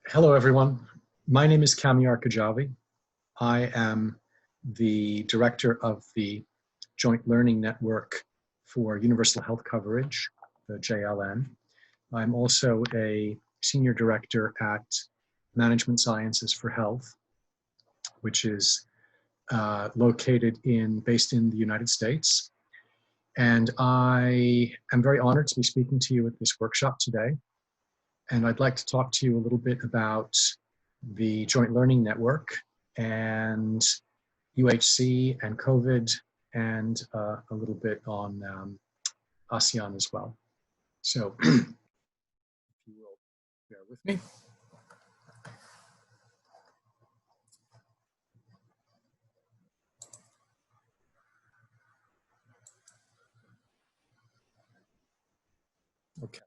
Hello, everyone. My name is Kamiar Kajavi. I am the director of the Joint Learning Network for Universal Health Coverage, the JLN. I'm also a senior director at Management Sciences for Health, which is based in the United States. And I am very honored to be speaking to you at this workshop today. And I'd like to talk to you a little bit about the Joint Learning Network and UHC and COVID, and a little bit on ASEAN as well. So if you will bear with me. Okay.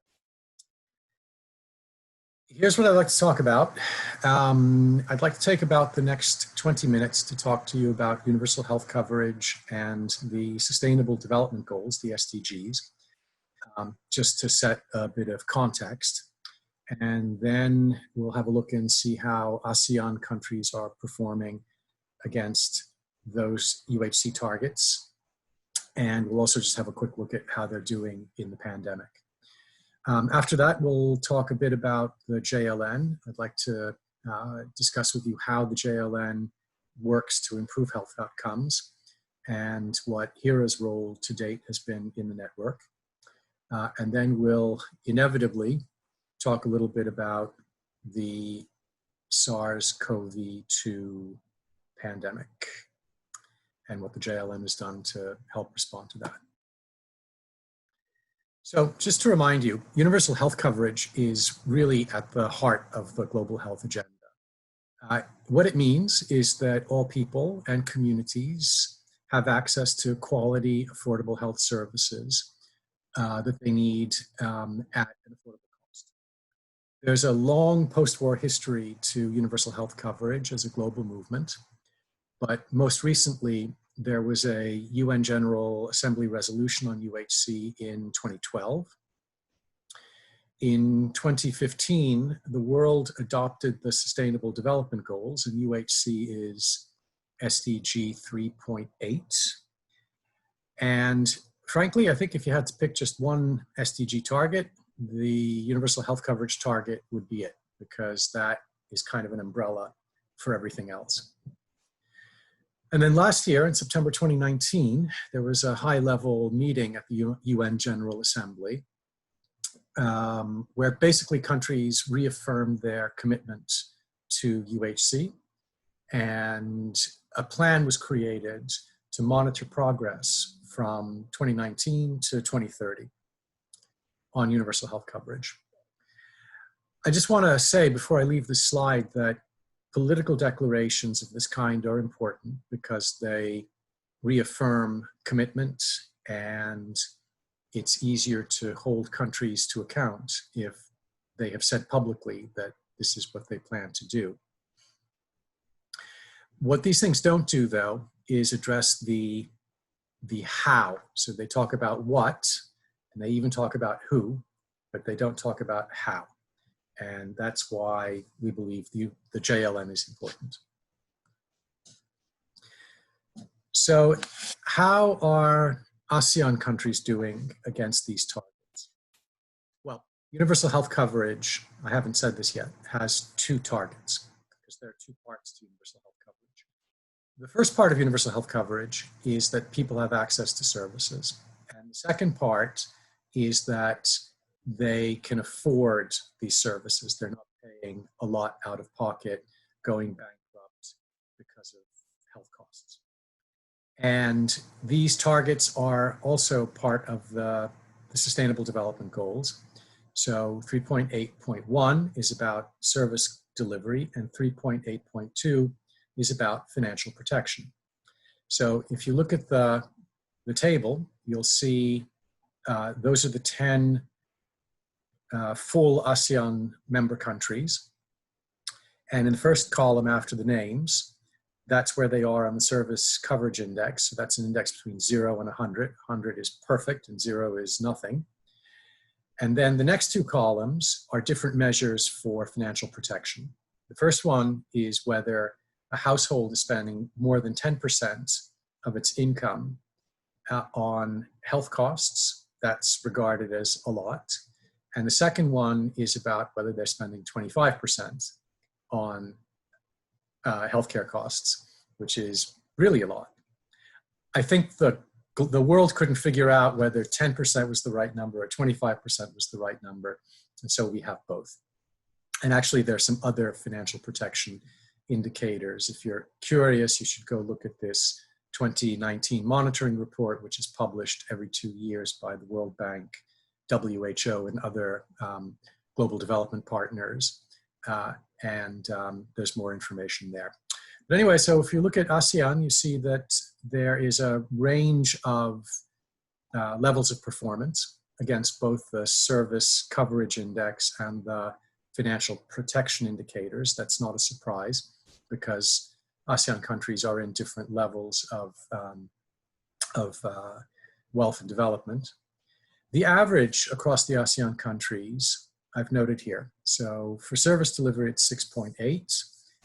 Here's what I'd like to talk about. I'd like to take about the next 20 minutes to talk to you about universal health coverage and the Sustainable Development Goals, the SDGs, just to set a bit of context. And then we'll have a look and see how ASEAN countries are performing against those UHC targets. And we'll also just have a quick look at how they're doing in the pandemic. After that, we'll talk a bit about the JLN. I'd like to discuss with you how the JLN works to improve health outcomes and what HERA's role to date has been in the network. And then we'll inevitably talk a little bit about the SARS-CoV-2 pandemic and what the JLN has done to help respond to that. So just to remind you, universal health coverage is really at the heart of the global health agenda. What it means is that all people and communities have access to quality, affordable health services that they need at an affordable cost. There's a long post-war history to universal health coverage as a global movement, but most recently, there was a UN General Assembly resolution on UHC in 2012. In 2015, the world adopted the Sustainable Development Goals, and UHC is SDG 3.8. And frankly, I think if you had to pick just one SDG target, the universal health coverage target would be it, because that is kind of an umbrella for everything else. And then last year, in September 2019, there was a high-level meeting at the UN General Assembly where basically countries reaffirmed their commitment to UHC, and a plan was created to monitor progress from 2019 to 2030 on universal health coverage. I just want to say before I leave this slide that political declarations of this kind are important because they reaffirm commitment, and it's easier to hold countries to account if they have said publicly that this is what they plan to do. What these things don't do, though, is address the how. So they talk about what, and they even talk about who, but they don't talk about how. And that's why we believe the JLN is important. So how are ASEAN countries doing against these targets? Well, universal health coverage, I haven't said this yet, has two targets, because there are two parts to universal health coverage. The first part of universal health coverage is that people have access to services. And the second part is that they can afford these services. They're not paying a lot out of pocket, going bankrupt because of health costs. And these targets are also part of the Sustainable Development Goals. So 3.8.1 is about service delivery, and 3.8.2 is about financial protection. So if you look at the table, you'll see those are the 10 full ASEAN member countries. And in the first column after the names, that's where they are on the service coverage index. So that's an index between 0 and 100. 100 is perfect and 0 is nothing. And then the next two columns are different measures for financial protection. The first one is whether a household is spending more than 10% of its income on health costs. That's regarded as a lot. And the second one is about whether they're spending 25% on healthcare costs, which is really a lot. I think the world couldn't figure out whether 10% was the right number or 25% was the right number. And so we have both. And actually, there's some other financial protection indicators. If you're curious, you should go look at this 2019 monitoring report, which is published every 2 years by the World Bank, WHO, and other global development partners. There's more information there. But anyway, so if you look at ASEAN, you see that there is a range of levels of performance against both the service coverage index and the financial protection indicators. That's not a surprise because ASEAN countries are in different levels of wealth and development. The average across the ASEAN countries, I've noted here. So for service delivery, it's 6.8.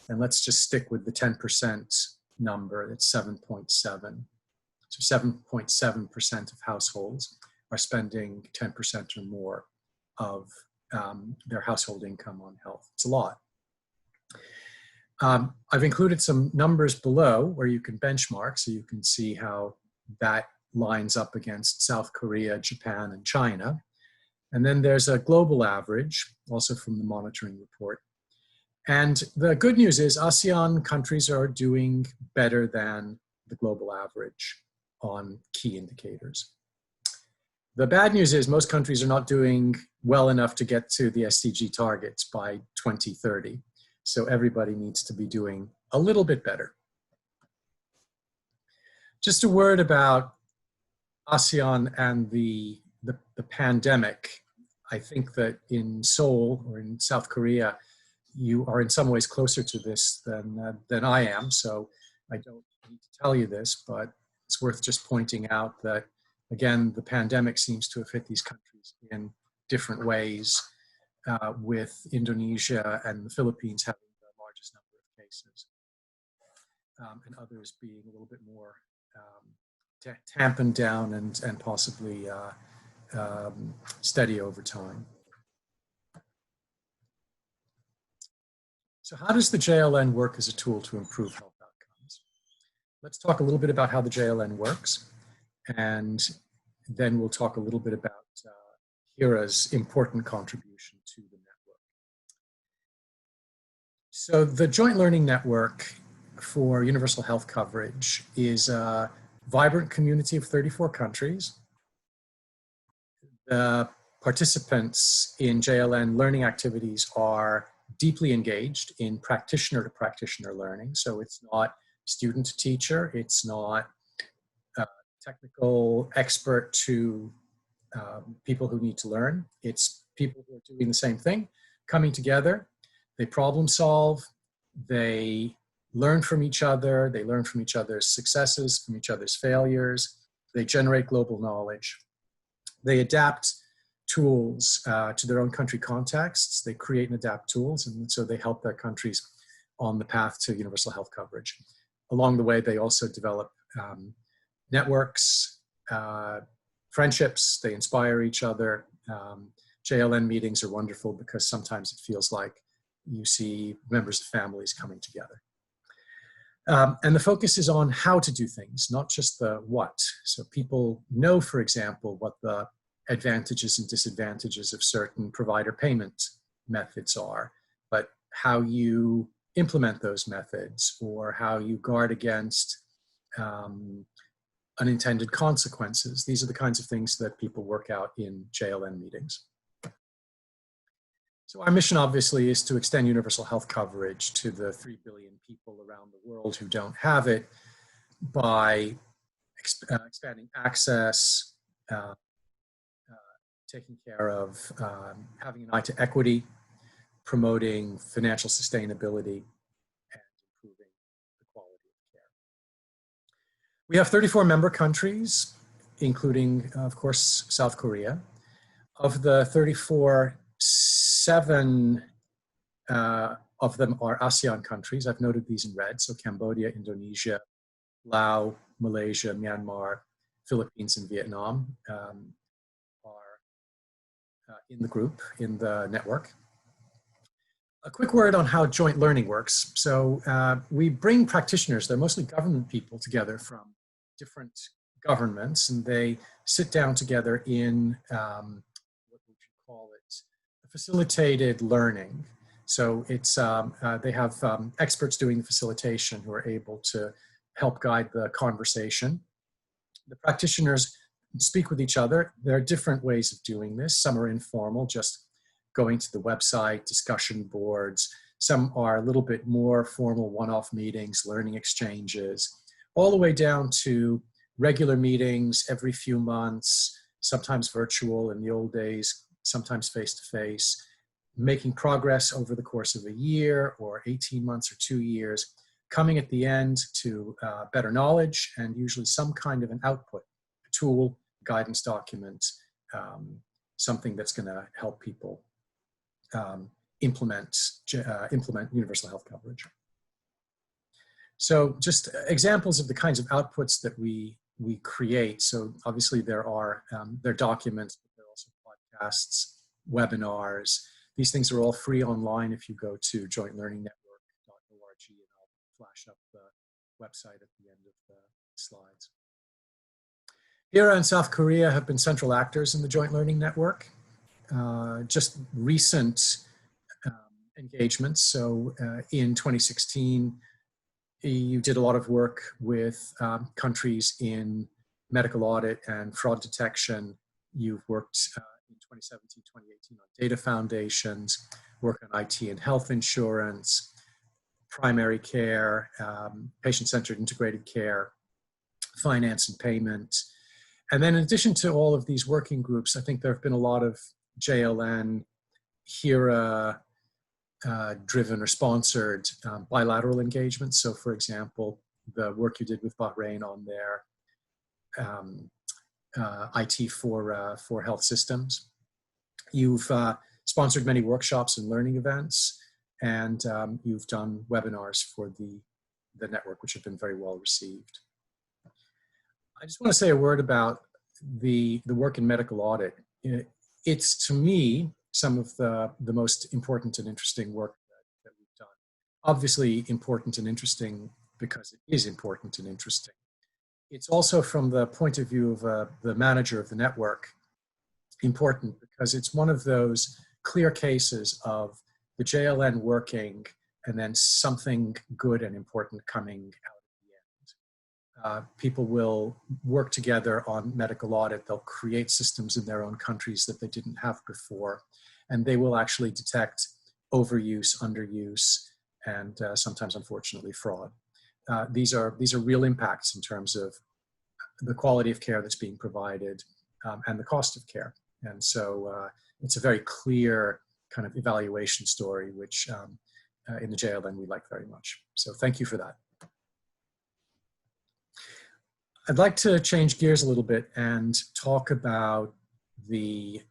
And let's just stick with the 10% number, it's 7.7. So 7.7% of households are spending 10% or more of their household income on health. It's a lot. I've included some numbers below where you can benchmark, so you can see how that lines up against South Korea, Japan, and China. And then there's a global average, also from the monitoring report. And the good news is ASEAN countries are doing better than the global average on key indicators. The bad news is most countries are not doing well enough to get to the SDG targets by 2030. So everybody needs to be doing a little bit better. Just a word about ASEAN and the pandemic. I think that in Seoul or in South Korea, you are in some ways closer to this than I am, so I don't need to tell you this, but it's worth just pointing out that, again, the pandemic seems to have hit these countries in different ways, with Indonesia and the Philippines having the largest number of cases, and others being a little bit more tampened down and possibly steady over time. So how does the JLN work as a tool to improve health outcomes? Let's talk a little bit about how the JLN works, and then we'll talk a little bit about HERA's important contribution to the network. So the Joint Learning Network for Universal Health Coverage is a vibrant community of 34 countries. The participants in JLN learning activities are deeply engaged in practitioner-to-practitioner learning. So it's not student to teacher, it's not technical expert to people who need to learn. It's people who are doing the same thing, coming together, they problem solve, they learn from each other, they learn from each other's successes, from each other's failures, they generate global knowledge. They adapt tools to their own country contexts. They create and adapt tools, and so they help their countries on the path to universal health coverage. Along the way, they also develop networks, friendships, they inspire each other. JLN meetings are wonderful because sometimes it feels like you see members of families coming together. And the focus is on how to do things, not just the what. So people know, for example, what the advantages and disadvantages of certain provider payment methods are, but how you implement those methods or how you guard against unintended consequences. These are the kinds of things that people work out in JLN meetings. So our mission obviously is to extend universal health coverage to the 3 billion people around the world who don't have it by expanding access, taking care of having an eye to equity, promoting financial sustainability, and improving the quality of care. We have 34 member countries, including, of course, South Korea. Of the 34, 7 of them are ASEAN countries. I've noted these in red. So Cambodia, Indonesia, Laos, Malaysia, Myanmar, Philippines, and Vietnam are in the group, in the network. A quick word on how joint learning works. So we bring practitioners, they're mostly government people, together from different governments, and they sit down together in what would you call it, facilitated learning. So it's they have experts doing the facilitation who are able to help guide the conversation. The practitioners speak with each other. There are different ways of doing this. Some are informal, just going to the website, discussion boards. Some are a little bit more formal one-off meetings, learning exchanges, all the way down to regular meetings every few months, sometimes virtual in the old days, sometimes face-to-face, making progress over the course of a year or 18 months or 2 years, coming at the end to better knowledge and usually some kind of an output, a tool, guidance document, something that's going to help people implement universal health coverage. So just examples of the kinds of outputs that we create. So obviously there are documents, but there are also podcasts, webinars. These things are all free online if you go to jointlearningnetwork.org, and I'll flash up the website at the end of the slides. Iran and South Korea have been central actors in the Joint Learning Network. Just recent engagements. So in 2016, you did a lot of work with countries in medical audit and fraud detection. You've worked in 2017, 2018 on data foundations, work on IT and health insurance, primary care, patient-centered integrated care, finance and payment. And then in addition to all of these working groups, I think there have been a lot of JLN, HERA, driven or sponsored bilateral engagements. So for example, the work you did with Bahrain on their IT for health systems. You've sponsored many workshops and learning events, and you've done webinars for the network, which have been very well received. I just want to say a word about the work in medical audit. It's, to me, some of the most important and interesting work that we've done. Obviously important and interesting because it is important and interesting. It's also, from the point of view of the manager of the network, important because it's one of those clear cases of the JLN working and then something good and important coming out at the end. People will work together on medical audit. They'll create systems in their own countries that they didn't have before, and they will actually detect overuse, underuse, and sometimes, unfortunately, fraud. These are real impacts in terms of the quality of care that's being provided and the cost of care. And so it's a very clear kind of evaluation story, which in the JLN we like very much. So thank you for that. I'd like to change gears a little bit and talk about the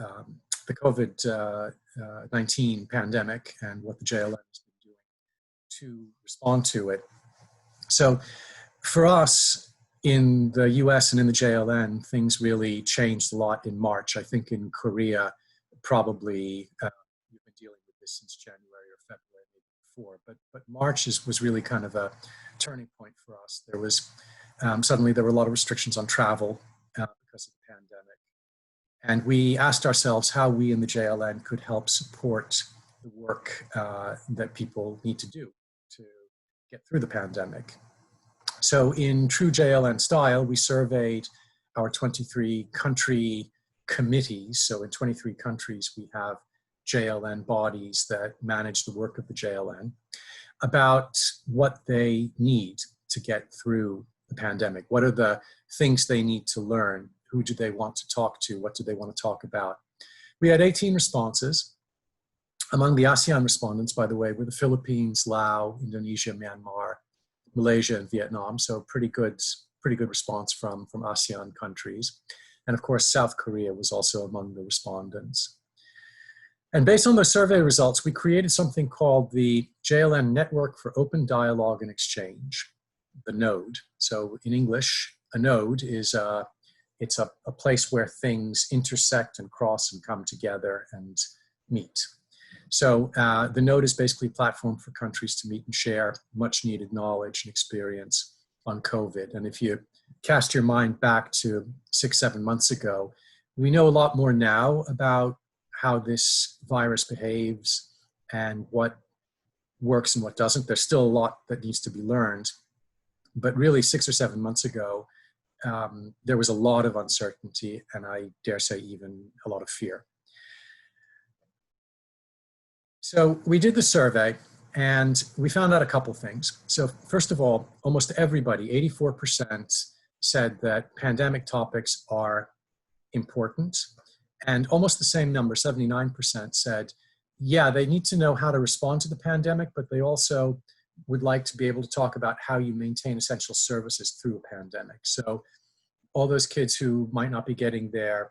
COVID-19 pandemic and what the JLN has been doing to respond to it. So for us in the US and in the JLN, things really changed a lot in March. I think in Korea, probably you've been dealing with this since January or February, maybe before, but March was really kind of a turning point for us. There was, suddenly there were a lot of restrictions on travel because of the pandemic. And we asked ourselves how we in the JLN could help support the work that people need to do to get through the pandemic. So in true JLN style, we surveyed our 23 country committees. So in 23 countries, we have JLN bodies that manage the work of the JLN about what they need to get through the pandemic. What are the things they need to learn? Who do they want to talk to? What do they want to talk about? We had 18 responses. Among the ASEAN respondents, by the way, were the Philippines, Laos, Indonesia, Myanmar, Malaysia, and Vietnam. So pretty good response from ASEAN countries. And of course, South Korea was also among the respondents. And based on those survey results, we created something called the JLN Network for Open Dialogue and Exchange, the node. So in English, a node is it's a place where things intersect and cross and come together and meet. So the node is basically a platform for countries to meet and share much needed knowledge and experience on COVID. And if you cast your mind back to 6-7 months ago, we know a lot more now about how this virus behaves and what works and what doesn't. There's still a lot that needs to be learned. But really 6 or 7 months ago, there was a lot of uncertainty and I dare say even a lot of fear. So we did the survey and we found out a couple things. So first of all, almost everybody, 84%, said that pandemic topics are important. And almost the same number, 79%, said, yeah, they need to know how to respond to the pandemic, but they also would like to be able to talk about how you maintain essential services through a pandemic. So all those kids who might not be getting their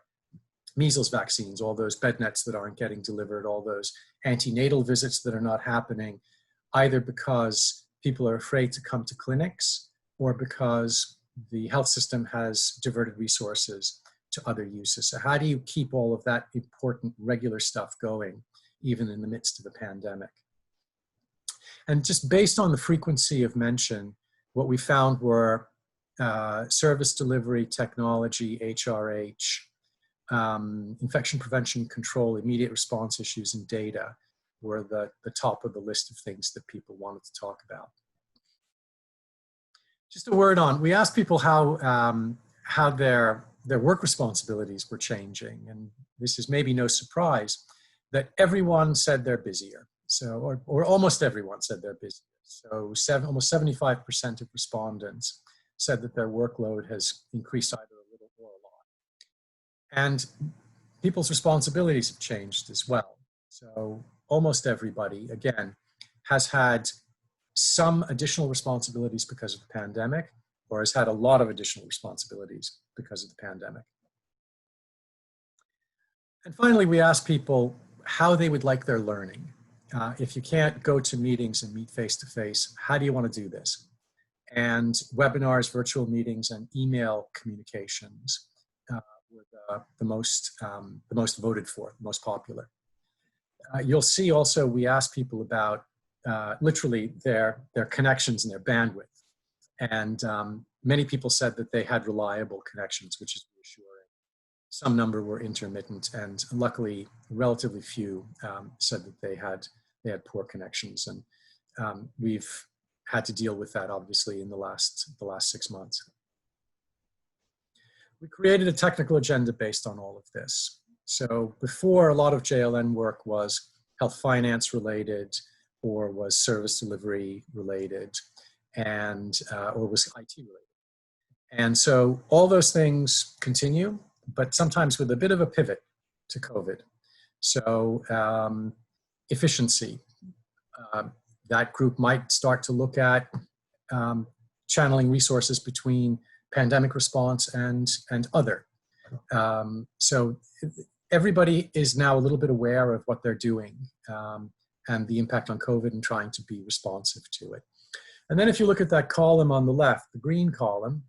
measles vaccines, all those bed nets that aren't getting delivered, all those antenatal visits that are not happening, either because people are afraid to come to clinics or because the health system has diverted resources to other uses. So how do you keep all of that important regular stuff going, even in the midst of a pandemic? And just based on the frequency of mention, what we found were service delivery, technology, HRH, infection prevention control, immediate response issues, and data were the top of the list of things that people wanted to talk about. Just a word on, we asked people how their work responsibilities were changing. And this is maybe no surprise that everyone said they're busier. So, or almost everyone said they're busier. So almost 75% of respondents said that their workload has increased either a little or a lot. And people's responsibilities have changed as well. So almost everybody, again, has had some additional responsibilities because of the pandemic, or has had a lot of additional responsibilities because of the pandemic. And finally, we asked people how they would like their learning. If you can't go to meetings and meet face-to-face, how do you want to do this? And webinars, virtual meetings, and email communications were the most voted for, the most popular. You'll see also we asked people about literally their connections and their bandwidth. And many people said that they had reliable connections, which is reassuring. Some number were intermittent, and luckily, relatively few said that they had poor connections. And we've had to deal with that, obviously, in the last 6 months. We created a technical agenda based on all of this. So before, a lot of JLN work was health finance related, or was service delivery related, and or was IT related. And so all those things continue, but sometimes with a bit of a pivot to COVID. So efficiency, that group might start to look at channeling resources between pandemic response and other. So everybody is now a little bit aware of what they're doing and the impact on COVID and trying to be responsive to it. And then if you look at that column on the left, the green column,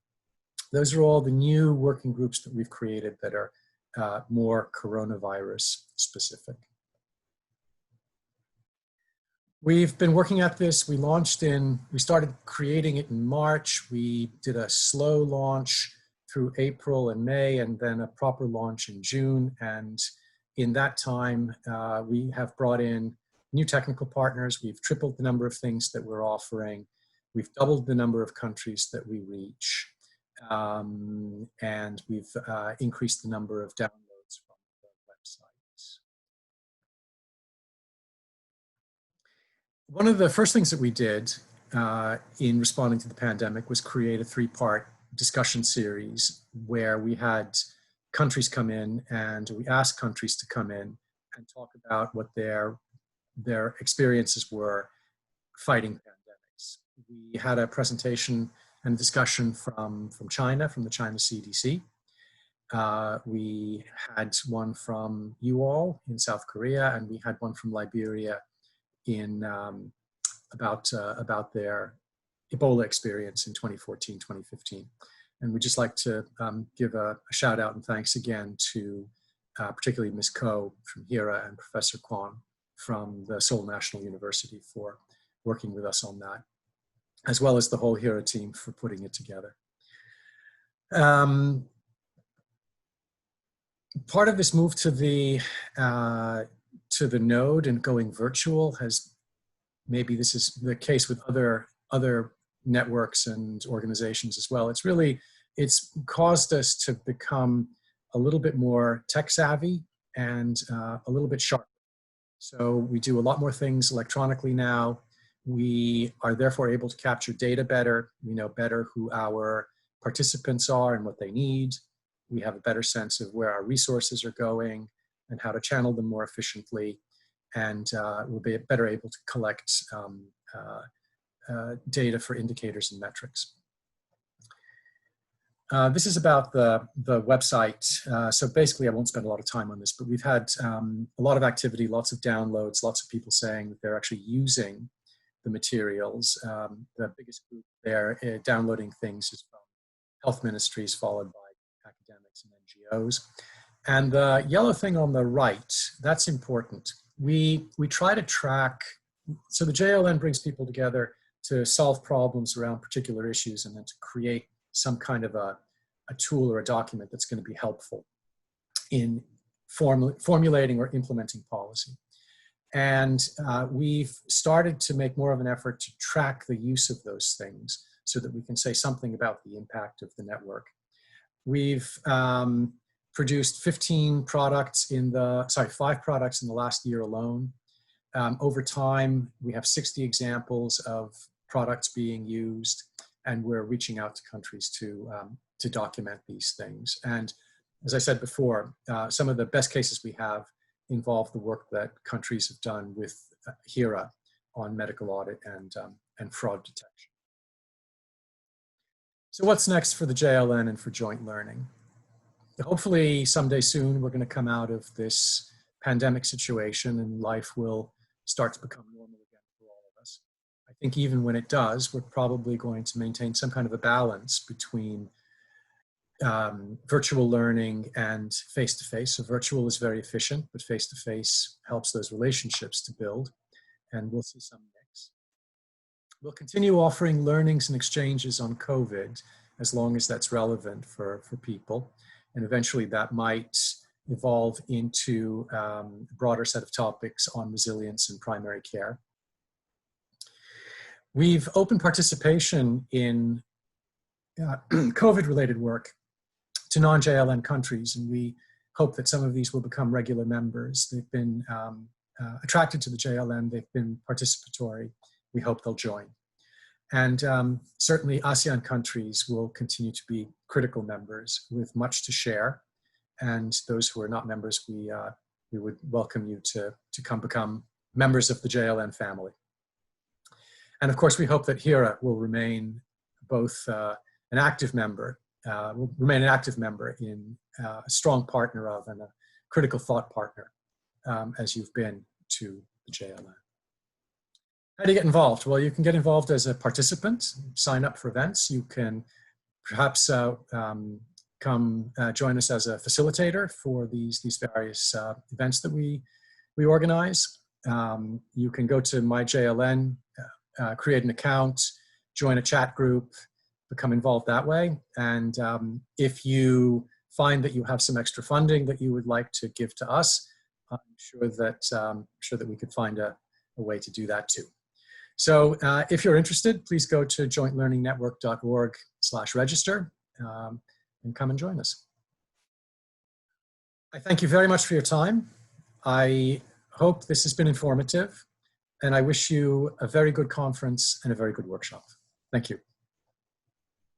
those are all the new working groups that we've created that are more coronavirus specific. We've been working at this. We started creating it in March. We did a slow launch through April and May, and then a proper launch in June. And in that time, we have brought in new technical partners. We've tripled the number of things that we're offering. We've doubled the number of countries that we reach. And we've increased the number of downloads from the websites. One of the first things that we did in responding to the pandemic was create a 3-part discussion series where we had countries come in, and we asked countries to come in and talk about what their experiences were fighting pandemics. We had a presentation and discussion from China, from the China CDC. We had one from you all in South Korea, and we had one from Liberia in about their Ebola experience in 2014, 2015. And we'd just like to give a shout out and thanks again to particularly Ms. Ko from HERA and Professor Kwon from the Seoul National University for working with us on that, as well as the whole HERA team for putting it together. Part of this move to the node and going virtual has, maybe this is the case with other networks and organizations as well. It's caused us to become a little bit more tech savvy and a little bit sharper. So we do a lot more things electronically now. We are therefore able to capture data better. We know better who our participants are and what they need. We have a better sense of where our resources are going and how to channel them more efficiently. And we'll be better able to collect data for indicators and metrics. This is about the website. So basically, I won't spend a lot of time on this, but we've had a lot of activity, lots of downloads, lots of people saying that they're actually using the materials. The biggest group there downloading things is from health ministries, followed by academics and NGOs. And the yellow thing on the right, that's important. We try to track, so the JLN brings people together to solve problems around particular issues and then to create some kind of a tool or a document that's going to be helpful in formulating or implementing policy. And we've started to make more of an effort to track the use of those things so that we can say something about the impact of the network. We've produced 5 products in the last year alone. Over time, we have 60 examples of products being used, and we're reaching out to countries to document these things. And as I said before, some of the best cases we have involve the work that countries have done with HERA on medical audit and fraud detection. So what's next for the JLN and for joint learning? Hopefully someday soon we're going to come out of this pandemic situation and life will start to become normal again for all of us. I think even when it does, we're probably going to maintain some kind of a balance between virtual learning and face-to-face. So virtual is very efficient, but face-to-face helps those relationships to build, and we'll see some mix. We'll continue offering learnings and exchanges on COVID as long as that's relevant for people. And eventually that might evolve into a broader set of topics on resilience and primary care. We've opened participation in COVID-related work to non-JLN countries, and we hope that some of these will become regular members. They've been attracted to the JLN, they've been participatory. We hope they'll join. And certainly ASEAN countries will continue to be critical members with much to share. And those who are not members, we would welcome you to come become members of the JLN family. And of course, we hope that HERA will remain both an active member, in a strong partner of and a critical thought partner, as you've been to the JLN. How do you get involved? Well, you can get involved as a participant, sign up for events. You can perhaps come join us as a facilitator for these various events that we organize. You can go to My JLN, create an account, join a chat group, become involved that way. And if you find that you have some extra funding that you would like to give to us, I'm sure that we could find a way to do that too. So if you're interested, please go to jointlearningnetwork.org/register and come and join us. I thank you very much for your time. I hope this has been informative, and I wish you a very good conference and a very good workshop. Thank you.